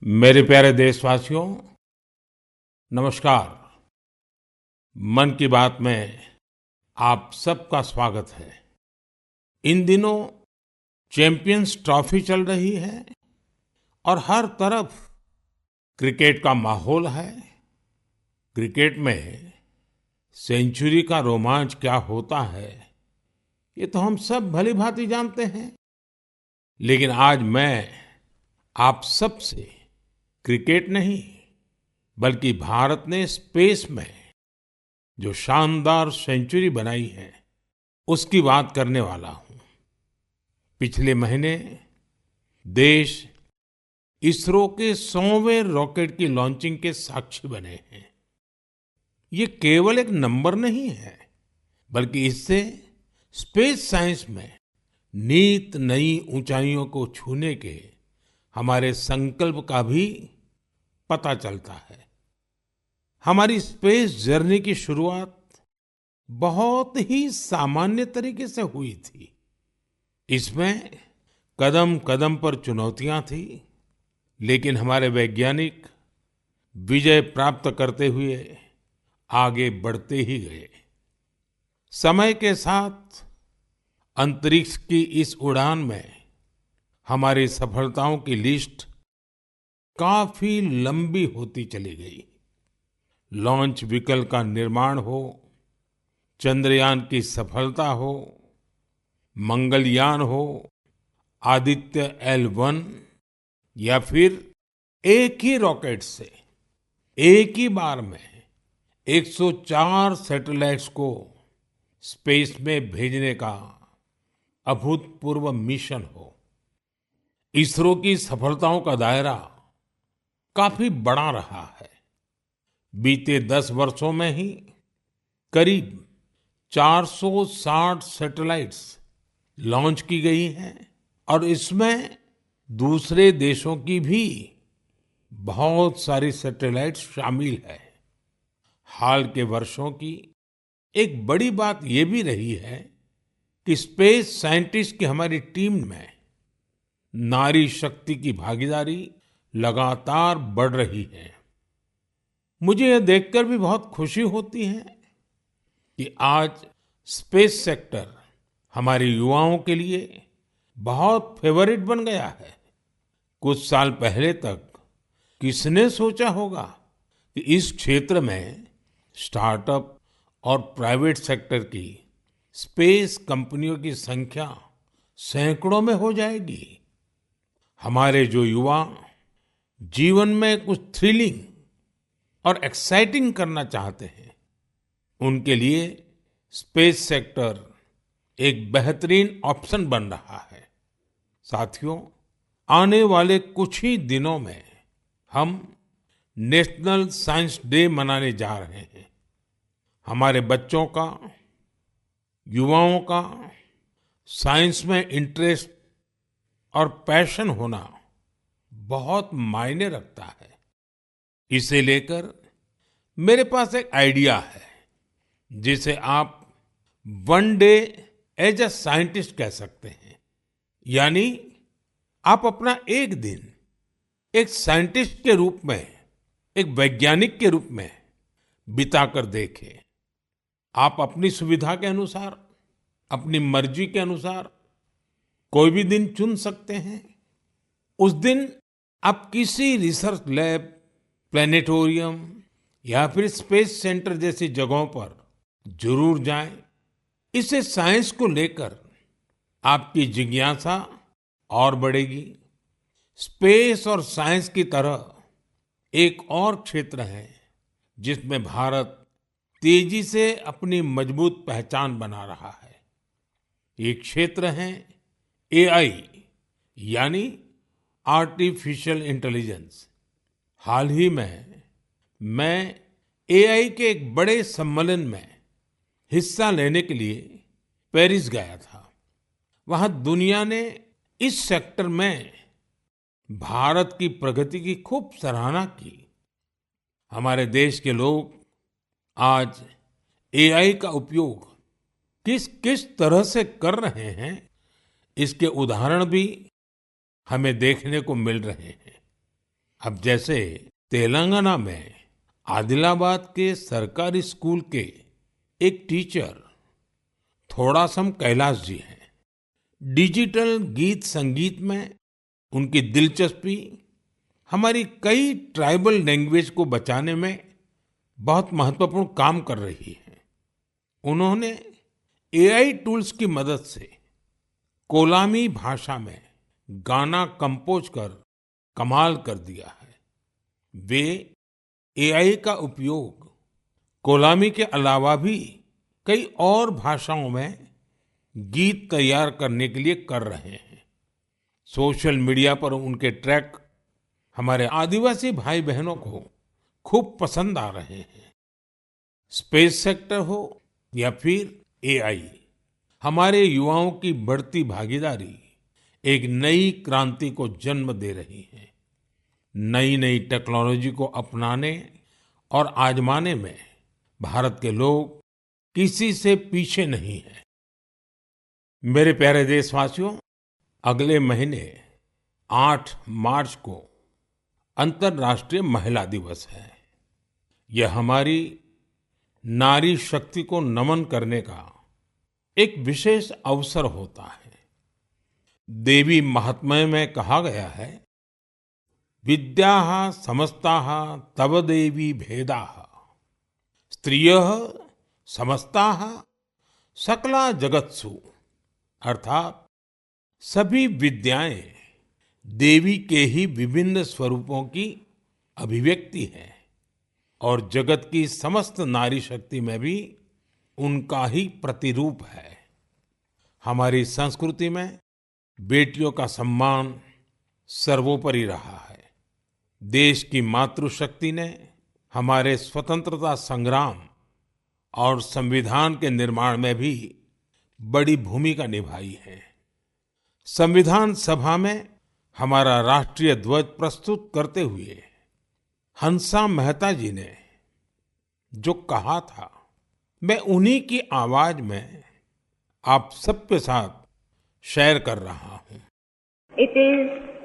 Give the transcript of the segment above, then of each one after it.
मेरे प्यारे देशवासियों, नमस्कार। मन की बात में आप सबका स्वागत है। इन दिनों चैंपियंस ट्रॉफी चल रही है और हर तरफ क्रिकेट का माहौल है। क्रिकेट में सेंचुरी का रोमांच क्या होता है, ये तो हम सब भली-भांति जानते हैं। लेकिन आज मैं आप सबसे क्रिकेट नहीं, बल्कि भारत ने स्पेस में जो शानदार सेंचुरी बनाई है, उसकी बात करने वाला हूं। पिछले महीने देश इसरो के 100वें रॉकेट की लॉन्चिंग के साक्षी बने हैं। ये केवल एक नंबर नहीं है, बल्कि इससे स्पेस साइंस में नित नई ऊंचाइयों को छूने के हमारे संकल्प का भी पता चलता है। हमारी स्पेस जर्नी की शुरुआत बहुत ही सामान्य तरीके से हुई थी। इसमें कदम कदम पर चुनौतियां थी, लेकिन हमारे वैज्ञानिक विजय प्राप्त करते हुए आगे बढ़ते ही गए। समय के साथ अंतरिक्ष की इस उड़ान में हमारी सफलताओं की लिस्ट काफी लंबी होती चली गई। लॉन्च व्हीकल का निर्माण हो, चंद्रयान की सफलता हो, मंगलयान हो, आदित्य L1 या फिर एक ही रॉकेट से एक ही बार में 104 सैटेलाइट्स को स्पेस में भेजने का अभूतपूर्व मिशन हो। इसरो की सफलताओं का दायरा काफी बड़ा रहा है। बीते 10 वर्षों में ही करीब 460 सैटेलाइट्स लॉन्च की गई हैं और इसमें दूसरे देशों की भी बहुत सारी सैटेलाइट्स शामिल है। हाल के वर्षों की एक बड़ी बात ये भी रही है कि स्पेस साइंटिस्ट की हमारी टीम में नारी शक्ति की भागीदारी लगातार बढ़ रही है। मुझे यह देखकर भी बहुत खुशी होती है कि आज स्पेस सेक्टर हमारे युवाओं के लिए बहुत फेवरेट बन गया है। कुछ साल पहले तक किसने सोचा होगा कि इस क्षेत्र में स्टार्टअप और प्राइवेट सेक्टर की स्पेस कंपनियों की संख्या सैकड़ों में हो जाएगी। हमारे जो युवा जीवन में कुछ थ्रिलिंग और एक्साइटिंग करना चाहते हैं, उनके लिए स्पेस सेक्टर एक बेहतरीन ऑप्शन बन रहा है। साथियों, आने वाले कुछ ही दिनों में हम नेशनल साइंस डे मनाने जा रहे हैं। हमारे बच्चों का, युवाओं का साइंस में इंटरेस्ट और पैशन होना बहुत मायने रखता है। इसे लेकर मेरे पास एक आइडिया है, जिसे आप one day as a scientist कह सकते हैं। यानी आप अपना एक दिन एक साइंटिस्ट के रूप में, एक वैज्ञानिक के रूप में बिताकर देखें। आप अपनी सुविधा के अनुसार, अपनी मर्जी के अनुसार कोई भी दिन चुन सकते हैं। उस दिन आप किसी रिसर्च लैब, प्लेनेटोरियम या फिर स्पेस सेंटर जैसी जगहों पर जरूर जाएं। इससे साइंस को लेकर आपकी जिज्ञासा और बढ़ेगी। स्पेस और साइंस की तरह एक और क्षेत्र है जिसमें भारत तेजी से अपनी मजबूत पहचान बना रहा है। ये क्षेत्र है AI, यानी आर्टिफिशियल इंटेलिजेंस। हाल ही में मैं AI के एक बड़े सम्मेलन में हिस्सा लेने के लिए पेरिस गया था। वहां दुनिया ने इस सेक्टर में भारत की प्रगति की खूब सराहना की। हमारे देश के लोग आज AI का उपयोग किस किस तरह से कर रहे हैं, इसके उदाहरण भी हमें देखने को मिल रहे हैं। अब जैसे तेलंगाना में आदिलाबाद के सरकारी स्कूल के एक टीचर थोड़ासम कैलाश जी हैं। डिजिटल गीत संगीत में उनकी दिलचस्पी हमारी कई ट्राइबल लैंग्वेज को बचाने में बहुत महत्वपूर्ण काम कर रही है। उन्होंने एआई टूल्स की मदद से कोलामी भाषा में गाना कंपोज कर कमाल कर दिया है। वे एआई का उपयोग कोलामी के अलावा भी कई और भाषाओं में गीत तैयार करने के लिए कर रहे हैं। सोशल मीडिया पर उनके ट्रैक हमारे आदिवासी भाई बहनों को खूब पसंद आ रहे हैं। स्पेस सेक्टर हो या फिर एआई, हमारे युवाओं की बढ़ती भागीदारी एक नई क्रांति को जन्म दे रही है। नई नई टेक्नोलॉजी को अपनाने और आजमाने में भारत के लोग किसी से पीछे नहीं हैं। मेरे प्यारे देशवासियों, अगले महीने 8 मार्च को अंतर्राष्ट्रीय महिला दिवस है। यह हमारी नारी शक्ति को नमन करने का एक विशेष अवसर होता है। देवी महात्म्य में कहा गया है, विद्याः समस्ताः तव देवी भेदाः स्त्रियः समस्ताः सकला जगत्सु। अर्थात सभी विद्याएं देवी के ही विभिन्न स्वरूपों की अभिव्यक्ति है और जगत की समस्त नारी शक्ति में भी उनका ही प्रतिरूप है। हमारी संस्कृति में बेटियों का सम्मान सर्वोपरि रहा है। देश की मातृशक्ति ने हमारे स्वतंत्रता संग्राम और संविधान के निर्माण में भी बड़ी भूमिका निभाई है। संविधान सभा में हमारा राष्ट्रीय ध्वज प्रस्तुत करते हुए हंसा मेहता जी ने जो कहा था, मैं उन्हीं की आवाज में आप सबके साथ शेयर कर रहा हूं। It is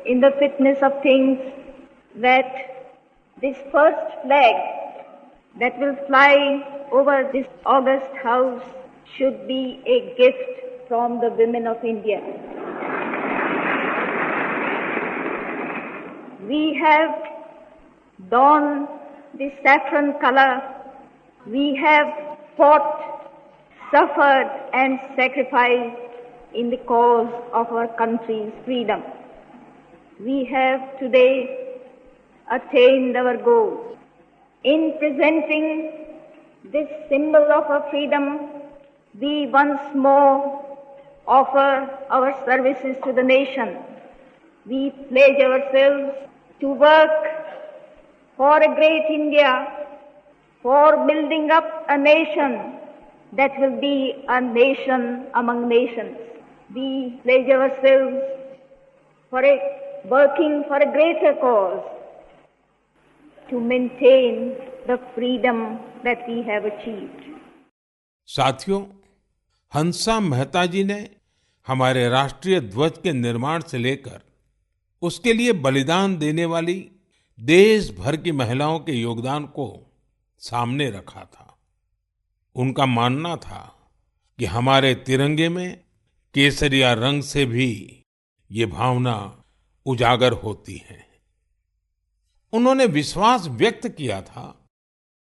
in the fitness of things that this first flag that will fly over this august house should be a gift from the women of India. We have donned the saffron color. We have fought, suffered and sacrificed in the cause of our country's freedom. We have today attained our goals. In presenting this symbol of our freedom, we once more offer our services to the nation. We pledge ourselves to work for a great India, for building up a nation that will be a nation among nations. We pledge ourselves for working for a greater cause to maintain the freedom that we have achieved. साथियों, हंसा मेहता जी ने हमारे राष्ट्रीय ध्वज के निर्माण से लेकर उसके लिए बलिदान देने वाली देश भर की महिलाओं के योगदान को सामने रखा था। उनका मानना था कि हमारे तिरंगे में केसरिया रंग से भी ये भावना उजागर होती है। उन्होंने विश्वास व्यक्त किया था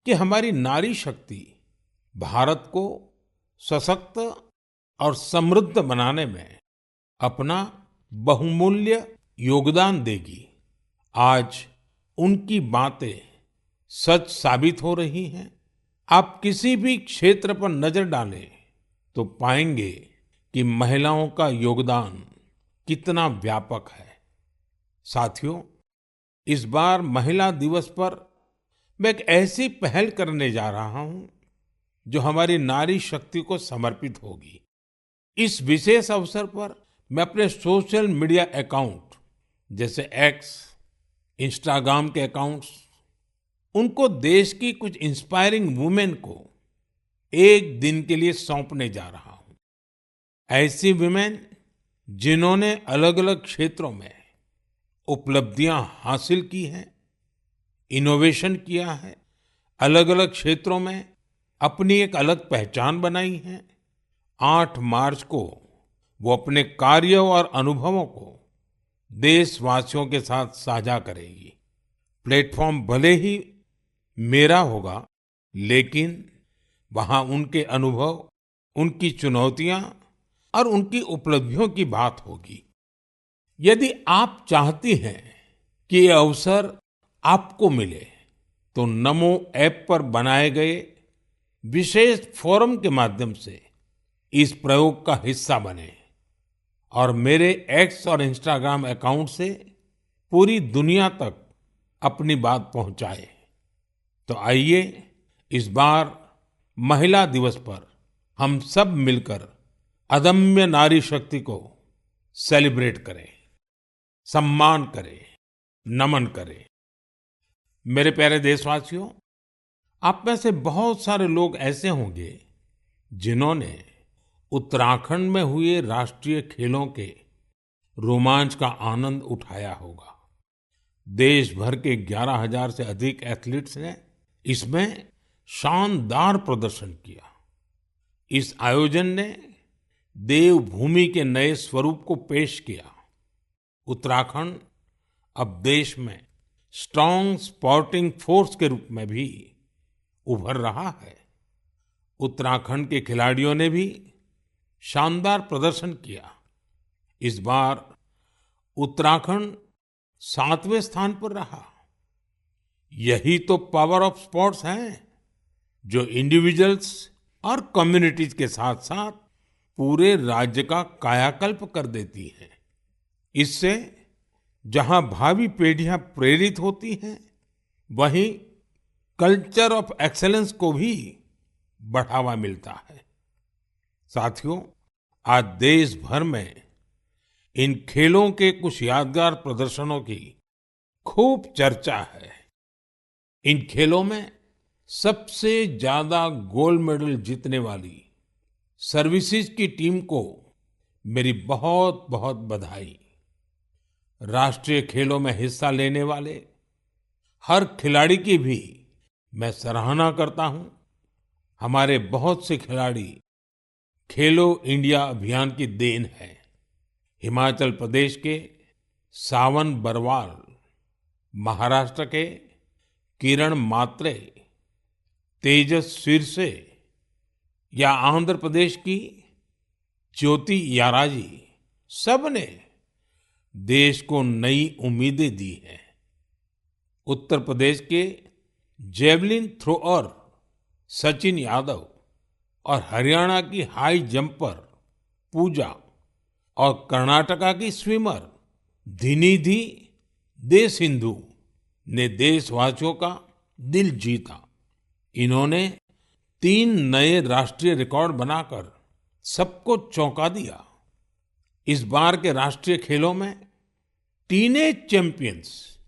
कि हमारी नारी शक्ति भारत को सशक्त और समृद्ध बनाने में अपना बहुमूल्य योगदान देगी। आज उनकी बातें सच साबित हो रही हैं। आप किसी भी क्षेत्र पर नजर डालें तो पाएंगे कि महिलाओं का योगदान कितना व्यापक है। साथियों, इस बार महिला दिवस पर मैं एक ऐसी पहल करने जा रहा हूं जो हमारी नारी शक्ति को समर्पित होगी। इस विशेष अवसर पर मैं अपने सोशल मीडिया अकाउंट जैसे एक्स, इंस्टाग्राम के अकाउंट्स, उनको देश की कुछ इंस्पायरिंग वुमेन को एक दिन के लिए सौंपने जा रहा हूं। ऐसी वुमेन जिन्होंने अलग अलग क्षेत्रों में उपलब्धियां हासिल की हैं इनोवेशन किया है, अलग अलग क्षेत्रों में अपनी एक अलग पहचान बनाई है। 8 मार्च को वो अपने कार्य और अनुभवों को देशवासियों के साथ साझा करेगी। प्लेटफॉर्म भले ही मेरा होगा, लेकिन वहां उनके अनुभव, उनकी चुनौतियां और उनकी उपलब्धियों की बात होगी। यदि आप चाहती हैं कि ये अवसर आपको मिले, तो नमो ऐप पर बनाए गए विशेष फोरम के माध्यम से इस प्रयोग का हिस्सा बने और मेरे एक्स और इंस्टाग्राम अकाउंट से पूरी दुनिया तक अपनी बात पहुंचाए। तो आइए इस बार महिला दिवस पर हम सब मिलकर अदम्य नारी शक्ति को सेलिब्रेट करें, सम्मान करें, नमन करें। मेरे प्यारे देशवासियों, आप में से बहुत सारे लोग ऐसे होंगे जिन्होंने उत्तराखंड में हुए राष्ट्रीय खेलों के रोमांच का आनंद उठाया होगा। देश भर के 11,000 से अधिक एथलीट्स ने इसमें शानदार प्रदर्शन किया। इस आयोजन ने देवभूमि के नए स्वरूप को पेश किया। उत्तराखंड अब देश में स्ट्रांग स्पोर्टिंग फोर्स के रूप में भी उभर रहा है। उत्तराखंड के खिलाड़ियों ने भी शानदार प्रदर्शन किया। इस बार उत्तराखंड 7वें स्थान पर रहा। यही तो पावर ऑफ स्पोर्ट्स है, जो इंडिविजुअल्स और कम्युनिटीज के साथ साथ पूरे राज्य का कायाकल्प कर देती है। इससे जहां भावी पीढ़ियां प्रेरित होती हैं, वहीं कल्चर ऑफ एक्सेलेंस को भी बढ़ावा मिलता है। साथियों, आज देश भर में इन खेलों के कुछ यादगार प्रदर्शनों की खूब चर्चा है। इन खेलों में सबसे ज्यादा गोल्ड मेडल जीतने वाली सर्विसेज की टीम को मेरी बहुत बहुत बधाई। राष्ट्रीय खेलों में हिस्सा लेने वाले हर खिलाड़ी की भी मैं सराहना करता हूं। हमारे बहुत से खिलाड़ी खेलो इंडिया अभियान की देन है। हिमाचल प्रदेश के सावन बरवाल, महाराष्ट्र के किरण मात्रे, तेजस सिरसे या आंध्र प्रदेश की ज्योति याराजी, सबने देश को नई उम्मीदें दी हैं। उत्तर प्रदेश के जेवलिन थ्रोअर सचिन यादव और हरियाणा की हाई जंपर पूजा और कर्नाटका की स्विमर धिनिधि दे सिंधु ने देशवासियों का दिल जीता। इन्होंने 3 नए राष्ट्रीय रिकॉर्ड बनाकर सबको चौंका दिया। इस बार के राष्ट्रीय खेलों में टीनेज चैंपियंस,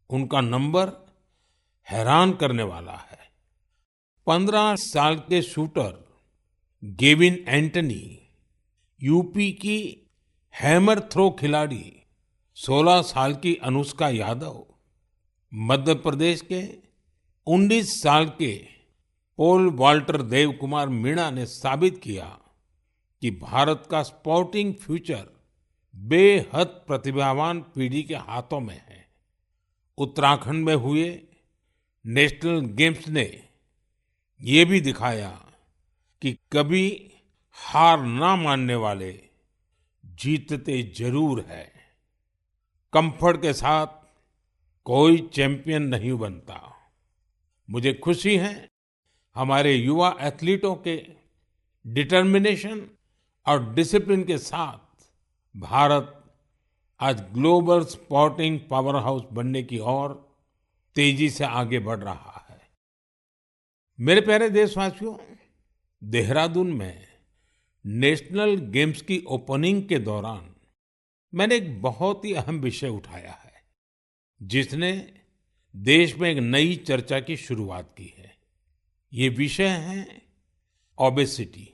उनका नंबर हैरान करने वाला है। 15 साल के शूटर गेविन एंटनी, यूपी की हैमर थ्रो खिलाड़ी 16 साल की अनुष्का यादव, मध्य प्रदेश के 19 साल के पोल वाल्टर देव कुमार मीणा ने साबित किया कि भारत का स्पोर्टिंग फ्यूचर बेहद प्रतिभावान पीढ़ी के हाथों में है। उत्तराखंड में हुए नेशनल गेम्स ने ये भी दिखाया कि कभी हार ना मानने वाले जीतते जरूर है। कंफर्ट के साथ कोई चैंपियन नहीं बनता। मुझे खुशी है हमारे युवा एथलीटों के डिटर्मिनेशन और डिसिप्लिन के साथ भारत आज ग्लोबल स्पोर्टिंग पावर हाउस बनने की ओर तेजी से आगे बढ़ रहा है। मेरे प्यारे देशवासियों, देहरादून में नेशनल गेम्स की ओपनिंग के दौरान मैंने एक बहुत ही अहम विषय उठाया है, जिसने देश में एक नई चर्चा की शुरुआत की है। ये विषय है ओबेसिटी,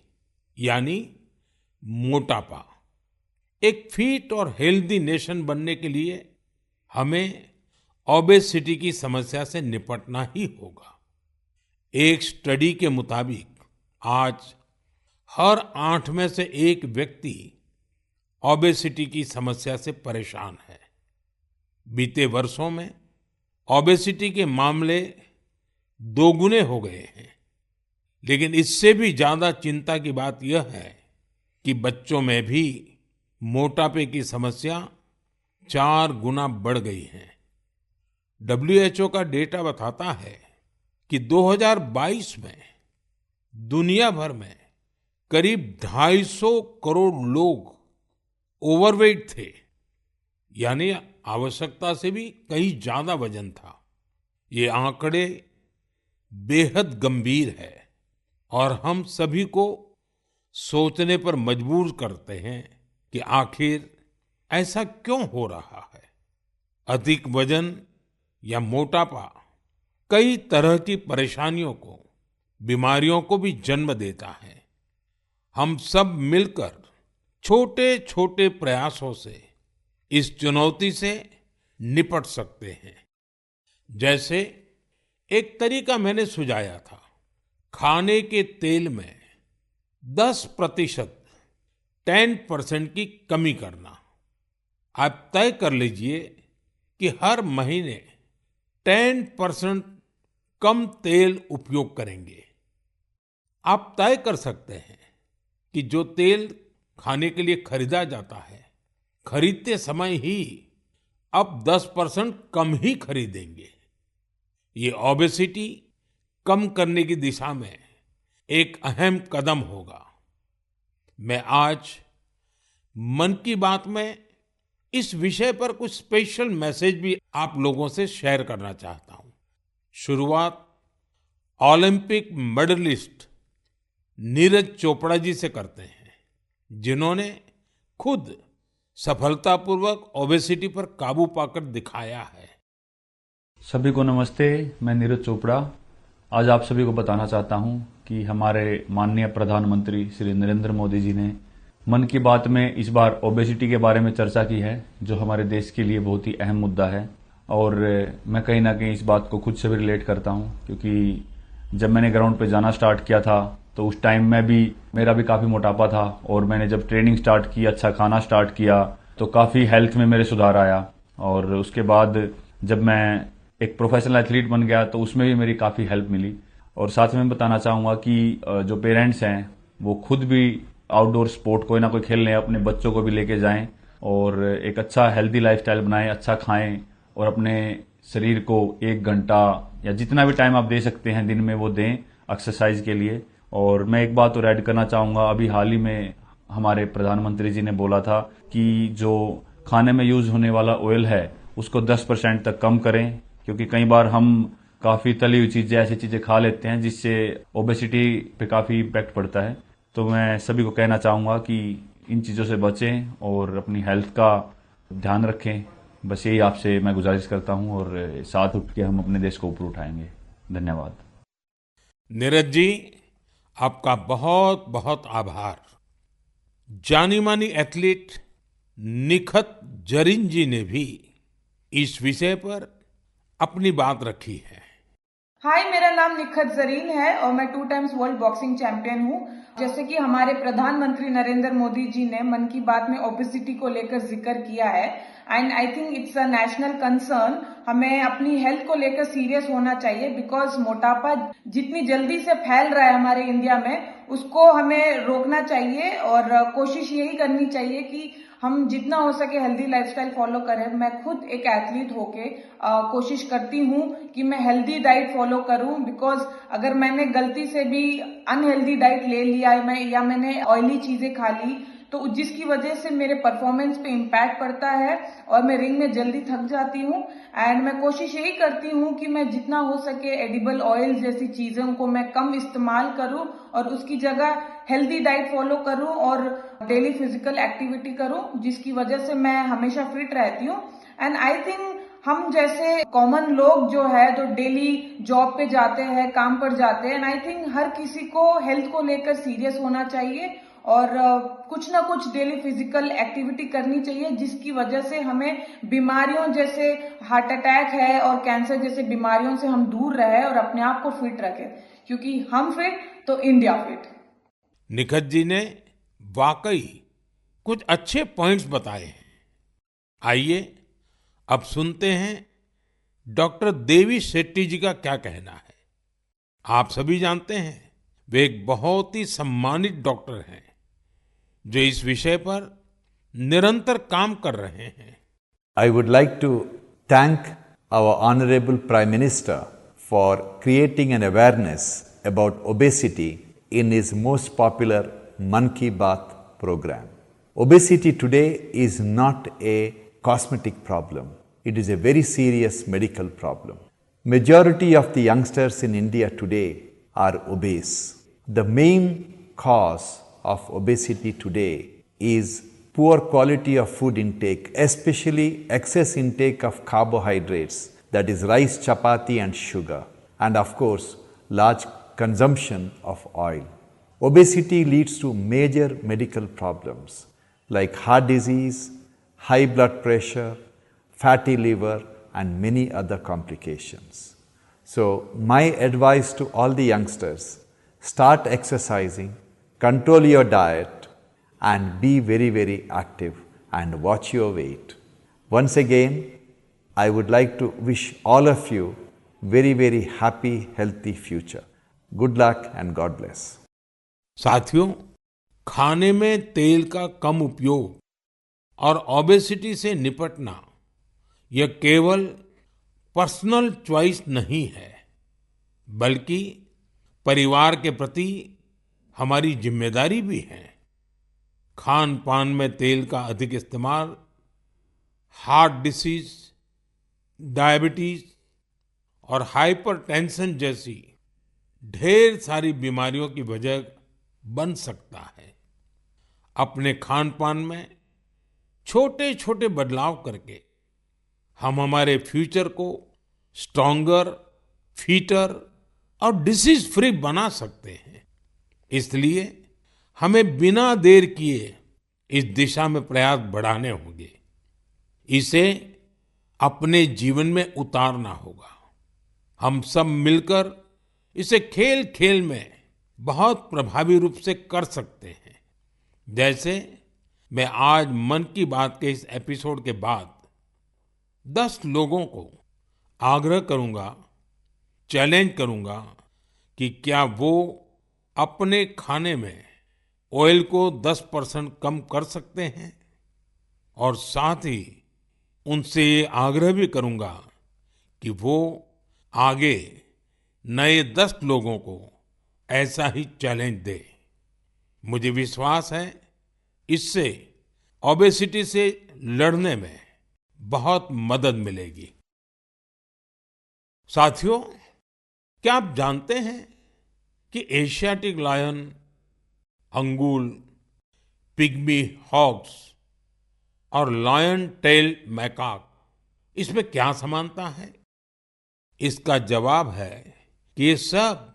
यानी मोटापा। एक फिट और हेल्दी नेशन बनने के लिए हमें ओबेसिटी की समस्या से निपटना ही होगा। एक स्टडी के मुताबिक आज हर 8 में से एक व्यक्ति ओबेसिटी की समस्या से परेशान है। बीते वर्षों में ओबेसिटी के मामले दोगुने हो गए हैं। लेकिन इससे भी ज्यादा चिंता की बात यह है कि बच्चों में भी मोटापे की समस्या 4 गुना बढ़ गई है। WHO का डेटा बताता है कि 2022 में दुनिया भर में करीब 250 करोड़ लोग ओवरवेट थे, यानी आवश्यकता से भी कहीं ज्यादा वजन था। ये आंकड़े बेहद गंभीर है और हम सभी को सोचने पर मजबूर करते हैं कि आखिर ऐसा क्यों हो रहा है। अधिक वजन या मोटापा कई तरह की परेशानियों को, बीमारियों को भी जन्म देता है। हम सब मिलकर छोटे छोटे प्रयासों से इस चुनौती से निपट सकते हैं। जैसे एक तरीका मैंने सुझाया था, खाने के तेल में 10% 10% की कमी करना। आप तय कर लीजिए कि हर महीने 10% कम तेल उपयोग करेंगे। आप तय कर सकते हैं कि जो तेल खाने के लिए खरीदा जाता है, खरीदते समय ही अब 10% कम ही खरीदेंगे। ये ओबेसिटी कम करने की दिशा में एक अहम कदम होगा। मैं आज मन की बात में इस विषय पर कुछ स्पेशल मैसेज भी आप लोगों से शेयर करना चाहता हूं। शुरुआत ओलंपिक मेडलिस्ट नीरज चोपड़ा जी से करते हैं, जिन्होंने खुद सफलतापूर्वक ओबेसिटी पर काबू पाकर दिखाया है। सभी को नमस्ते, मैं नीरज चोपड़ा आज आप सभी को बताना चाहता हूं कि हमारे माननीय प्रधानमंत्री श्री नरेंद्र मोदी जी ने मन की बात में इस बार ओबेसिटी के बारे में चर्चा की है, जो हमारे देश के लिए बहुत ही अहम मुद्दा है। और मैं कहीं ना कहीं इस बात को खुद से भी रिलेट करता हूं, क्योंकि जब मैंने ग्राउंड पे जाना स्टार्ट किया था तो उस टाइम में भी मेरा भी काफी मोटापा था, और मैंने जब ट्रेनिंग स्टार्ट की, अच्छा खाना स्टार्ट किया, तो काफी हेल्थ में मेरे सुधार आया। और उसके बाद जब मैं एक प्रोफेशनल एथलीट बन गया तो उसमें भी मेरी काफी हेल्प मिली। और साथ में बताना चाहूंगा कि जो पेरेंट्स हैं वो खुद भी आउटडोर स्पोर्ट कोई ना कोई खेलने अपने बच्चों को भी लेके जाएं और एक अच्छा हेल्दी लाइफस्टाइल बनाएं, अच्छा खाएं और अपने शरीर को 1 घंटा या जितना भी टाइम आप दे सकते हैं दिन में वो दें एक्सरसाइज के लिए। और मैं एक बात और ऐड करना चाहूंगा, अभी हाल ही में हमारे प्रधानमंत्री जी ने बोला था कि जो खाने में यूज होने वाला ऑयल है उसको 10% तक कम करें, क्योंकि कई बार हम काफी तली हुई चीजें, ऐसी चीजें खा लेते हैं जिससे ओबेसिटी पे काफी इम्पैक्ट पड़ता है। तो मैं सभी को कहना चाहूंगा कि इन चीजों से बचें और अपनी हेल्थ का ध्यान रखें। बस यही आपसे मैं गुजारिश करता हूं और साथ उठ के हम अपने देश को ऊपर उठाएंगे। धन्यवाद। नीरज जी, आपका बहुत बहुत आभार। जानी मानी एथलीट निखत जरीन जी ने भी इस विषय पर अपनी बात रखी है। हाय, मेरा नाम निखत जरीन है और मैं 2 टाइम्स वर्ल्ड बॉक्सिंग चैंपियन हूँ। जैसे कि हमारे प्रधानमंत्री नरेंद्र मोदी जी ने मन की बात में ओबेसिटी को लेकर जिक्र किया है, and I think it's a national concern. हमें अपनी हेल्थ को लेकर सीरियस होना चाहिए, बिकॉज मोटापा जितनी जल्दी से फैल रहा है हमारे इंडिया में, उसको हमें रोकना चाहिए और कोशिश यही करनी चाहिए कि हम जितना हो सके हेल्दी लाइफस्टाइल फॉलो करें। मैं खुद एक एथलीट होके कोशिश करती हूँ कि मैं हेल्दी डाइट फॉलो करूँ, बिकॉज अगर मैंने गलती से भी अनहेल्दी डाइट ले लिया है या मैंने ऑयली चीजें खा ली, तो जिसकी वजह से मेरे परफॉर्मेंस पे इम्पैक्ट पड़ता है और मैं रिंग में जल्दी थक जाती हूँ। एंड मैं कोशिश यही करती हूँ कि मैं जितना हो सके एडिबल ऑयल जैसी चीजों को मैं कम इस्तेमाल करूँ और उसकी जगह हेल्दी डाइट फॉलो करूँ और डेली फिजिकल एक्टिविटी करूँ, जिसकी वजह से मैं हमेशा फिट रहती हूँ। एंड आई थिंक हम जैसे कॉमन लोग जो है जो डेली जॉब पे जाते हैं, काम पर जाते हैं, एंड आई थिंक हर किसी को हेल्थ को लेकर सीरियस होना चाहिए और कुछ ना कुछ डेली फिजिकल एक्टिविटी करनी चाहिए, जिसकी वजह से हमें बीमारियों जैसे हार्ट अटैक है और कैंसर जैसे बीमारियों से हम दूर रहे और अपने आप को फिट रखें, क्योंकि हम फिट तो इंडिया फिट। निखत जी ने वाकई कुछ अच्छे पॉइंट्स बताए हैं। आइए अब सुनते हैं डॉक्टर देवी शेट्टी जी का क्या कहना है। आप सभी जानते हैं वे एक बहुत ही सम्मानित डॉक्टर हैं जो इस विषय पर निरंतर काम कर रहे हैं। I would like to thank our Honorable Prime Minister for creating an awareness about obesity in his most popular Mann Ki Baat program. Obesity today is not a cosmetic problem. It is a very serious medical problem. Majority of the youngsters in India today are obese. The main cause of obesity today is poor quality of food intake, especially excess intake of carbohydrates, that is rice, chapati and sugar, and of course large consumption of oil. Obesity leads to major medical problems like heart disease, high blood pressure, fatty liver and many other complications. So my advice to all the youngsters, start exercising, control your diet and be very, very active and watch your weight. Once again, I would like to wish all of you very, very happy, healthy future. Good luck and God bless. साथियों, खाने में तेल का कम उपयोग और obesity से निपटना यह केवल पर्सनल चॉइस नहीं है, बल्कि परिवार के प्रति हमारी जिम्मेदारी भी है। खान पान में तेल का अधिक इस्तेमाल हार्ट डिसीज, डायबिटीज और हाइपरटेंशन जैसी ढेर सारी बीमारियों की वजह बन सकता है। अपने खान पान में छोटे छोटे बदलाव करके हम हमारे फ्यूचर को स्ट्रॉन्गर, फिटर और डिसीज फ्री बना सकते हैं। इसलिए हमें बिना देर किए इस दिशा में प्रयास बढ़ाने होंगे। इसे अपने जीवन में उतारना होगा। हम सब मिलकर इसे खेल खेल में बहुत प्रभावी रूप से कर सकते हैं। जैसे मैं आज मन की बात के इस एपिसोड के बाद 10 लोगों को आग्रह करूंगा, चैलेंज करूंगा कि क्या वो अपने खाने में ऑयल को 10% कम कर सकते हैं, और साथ ही उनसे ये आग्रह भी करूंगा कि वो आगे नए 10 लोगों को ऐसा ही चैलेंज दे। मुझे विश्वास है इससे ओबेसिटी से लड़ने में बहुत मदद मिलेगी। साथियों, क्या आप जानते हैं कि Asiatic lion, Angul, pygmy hogs और लायन टेल मैकाक, इसमें क्या समानता है? इसका जवाब है कि ये सब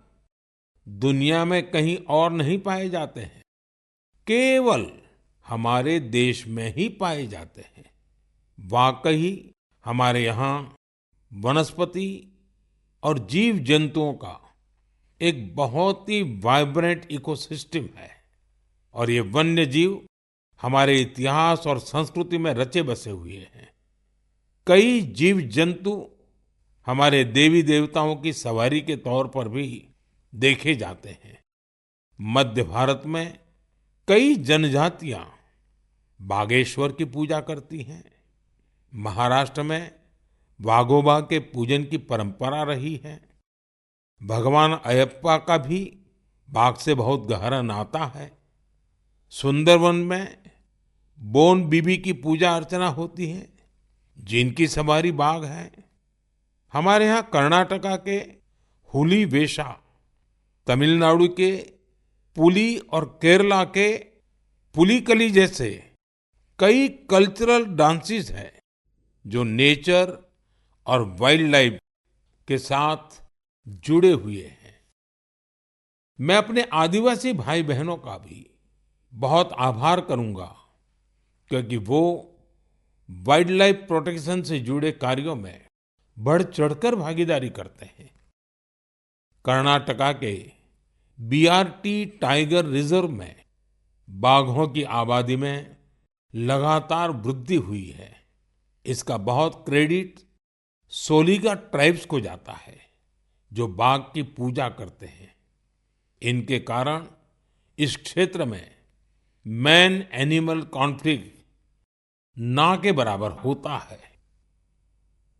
दुनिया में कहीं और नहीं पाए जाते हैं, केवल हमारे देश में ही पाए जाते हैं। वाकई हमारे यहाँ वनस्पति और जीव जंतुओं का एक बहुत ही वाइब्रेंट इकोसिस्टम है, और ये वन्य जीव हमारे इतिहास और संस्कृति में रचे बसे हुए हैं। कई जीव जंतु हमारे देवी देवताओं की सवारी के तौर पर भी देखे जाते हैं। मध्य भारत में कई जनजातियां बागेश्वर की पूजा करती हैं। महाराष्ट्र में वाघोबा के पूजन की परंपरा रही है। भगवान अयप्पा का भी बाघ से बहुत गहरा नाता है। सुंदरवन में बोन बीबी की पूजा अर्चना होती है, जिनकी सवारी बाघ है। हमारे यहाँ कर्नाटका के हुली वेशा, तमिलनाडु के पुली और केरला के पुलिकली जैसे कई कल्चरल डांसेस हैं जो नेचर और वाइल्ड लाइफ के साथ जुड़े हुए हैं। मैं अपने आदिवासी भाई बहनों का भी बहुत आभार करूंगा क्योंकि वो वाइल्ड लाइफ प्रोटेक्शन से जुड़े कार्यों में बढ़ चढ़कर भागीदारी करते हैं। कर्नाटका के बीआरटी टाइगर रिजर्व में बाघों की आबादी में लगातार वृद्धि हुई है। इसका बहुत क्रेडिट सोलिगा ट्राइब्स को जाता है जो बाघ की पूजा करते हैं। इनके कारण इस क्षेत्र में मैन एनिमल कॉन्फ्लिक्ट ना के बराबर होता है।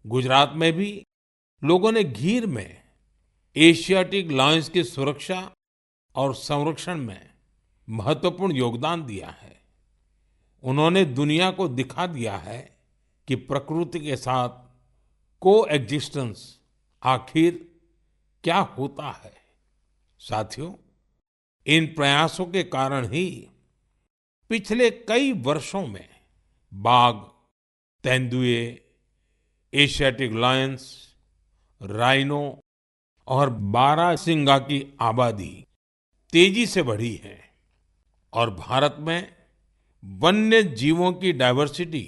गुजरात में भी लोगों ने गीर में एशियाटिक लायंस की सुरक्षा और संरक्षण में महत्वपूर्ण योगदान दिया है। उन्होंने दुनिया को दिखा दिया है कि प्रकृति के साथ कोएग्जिस्टेंस आखिर क्या होता है। साथियों, इन प्रयासों के कारण ही पिछले कई वर्षों में बाघ, तेंदुए, एशियाटिक लायंस, राइनो और बारहसिंगा की आबादी तेजी से बढ़ी है और भारत में वन्य जीवों की डाइवर्सिटी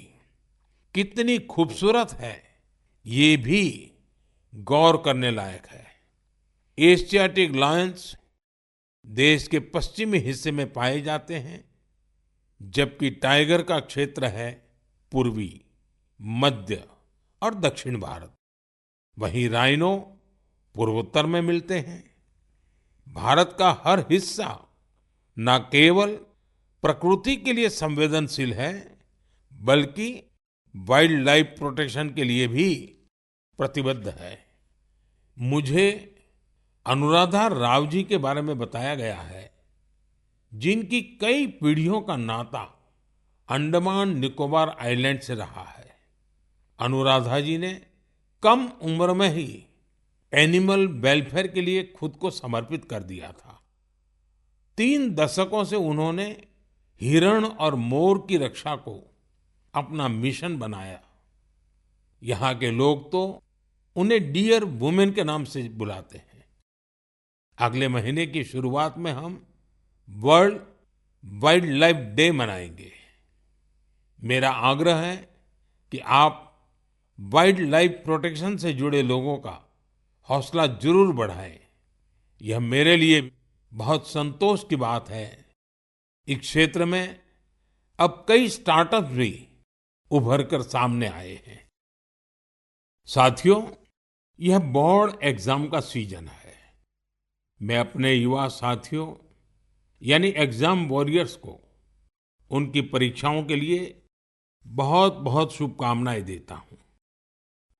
कितनी खूबसूरत है ये भी गौर करने लायक है। एशियाटिक लायंस देश के पश्चिमी हिस्से में पाए जाते हैं, जबकि टाइगर का क्षेत्र है पूर्वी, मध्य और दक्षिण भारत। वहीं राइनो पूर्वोत्तर में मिलते हैं। भारत का हर हिस्सा न केवल प्रकृति के लिए संवेदनशील है, बल्कि वाइल्ड लाइफ प्रोटेक्शन के लिए भी प्रतिबद्ध है। मुझे अनुराधा राव जी के बारे में बताया गया है, जिनकी कई पीढ़ियों का नाता अंडमान निकोबार आइलैंड से रहा है। अनुराधा जी ने कम उम्र में ही एनिमल वेलफेयर के लिए खुद को समर्पित कर दिया था। 3 दशकों से उन्होंने हिरण और मोर की रक्षा को अपना मिशन बनाया। यहाँ के लोग तो उन्हें डियर वुमेन के नाम से बुलाते हैं। अगले महीने की शुरुआत में हम वर्ल्ड वाइल्ड लाइफ डे मनाएंगे। मेरा आग्रह है कि आप वाइल्ड लाइफ प्रोटेक्शन से जुड़े लोगों का हौसला जरूर बढ़ाएं। यह मेरे लिए बहुत संतोष की बात है। इस क्षेत्र में अब कई स्टार्टअप्स भी उभर कर सामने आए हैं। साथियों, यह बोर्ड एग्जाम का सीजन है। मैं अपने युवा साथियों यानी एग्जाम वॉरियर्स को उनकी परीक्षाओं के लिए बहुत बहुत शुभकामनाएं देता हूं।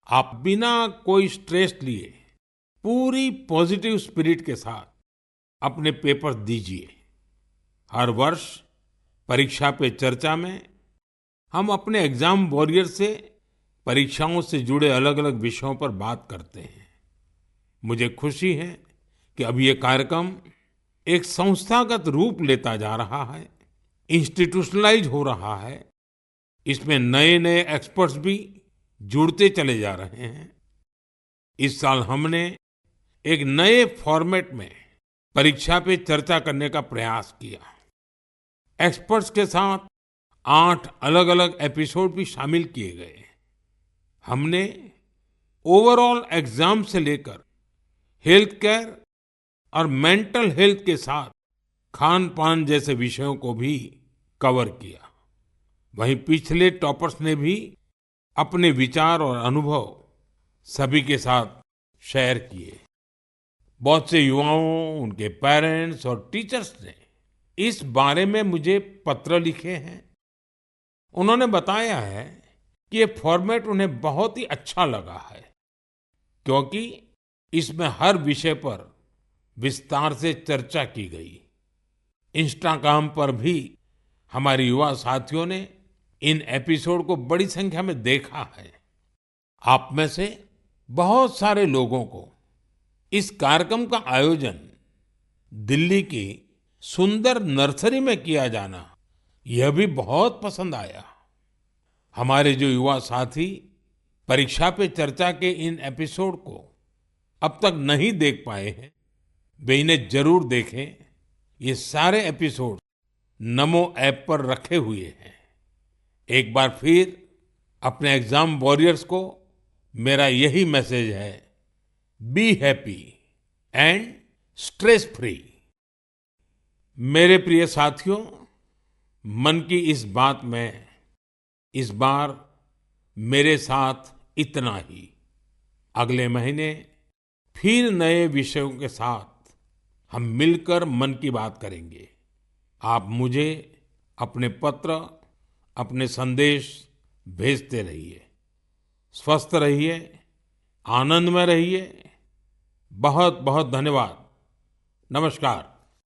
आप बिना कोई स्ट्रेस लिए पूरी पॉजिटिव स्पिरिट के साथ अपने पेपर दीजिए। हर वर्ष परीक्षा पे चर्चा में हम अपने एग्जाम वॉरियर से परीक्षाओं से जुड़े अलग अलग विषयों पर बात करते हैं। मुझे खुशी है कि अब ये कार्यक्रम एक संस्थागत रूप लेता जा रहा है, इंस्टीट्यूशनलाइज हो रहा है। इसमें नए नए एक्सपर्ट्स भी जुड़ते चले जा रहे हैं। इस साल हमने एक नए फॉर्मेट में परीक्षा पे चर्चा करने का प्रयास किया। एक्सपर्ट्स के साथ 8 अलग अलग एपिसोड भी शामिल किए गए। हमने ओवरऑल एग्जाम से लेकर हेल्थ केयर और मेंटल हेल्थ के साथ खान पान जैसे विषयों को भी कवर किया। वहीं पिछले टॉपर्स ने भी अपने विचार और अनुभव सभी के साथ शेयर किए। बहुत से युवाओं, उनके पेरेंट्स और टीचर्स ने इस बारे में मुझे पत्र लिखे हैं। उन्होंने बताया है कि ये फॉर्मेट उन्हें बहुत ही अच्छा लगा है, क्योंकि इसमें हर विषय पर विस्तार से चर्चा की गई। इंस्टाग्राम पर भी हमारे युवा साथियों ने इन एपिसोड को बड़ी संख्या में देखा है। आप में से बहुत सारे लोगों को इस कार्यक्रम का आयोजन दिल्ली की सुंदर नर्सरी में किया जाना यह भी बहुत पसंद आया। हमारे जो युवा साथी परीक्षा पे चर्चा के इन एपिसोड को अब तक नहीं देख पाए हैं, वे इन्हें जरूर देखें। ये सारे एपिसोड नमो ऐप पर रखे हुए हैं। एक बार फिर अपने एग्जाम वॉरियर्स को मेरा यही मैसेज है, be happy and stress free. मेरे प्रिय साथियों, मन की इस बात में इस बार मेरे साथ इतना ही। अगले महीने फिर नए विषयों के साथ हम मिलकर मन की बात करेंगे। आप मुझे अपने पत्र, अपने संदेश भेजते रहिए। स्वस्थ रहिए, आनंद में रहिए। बहुत बहुत धन्यवाद। नमस्कार।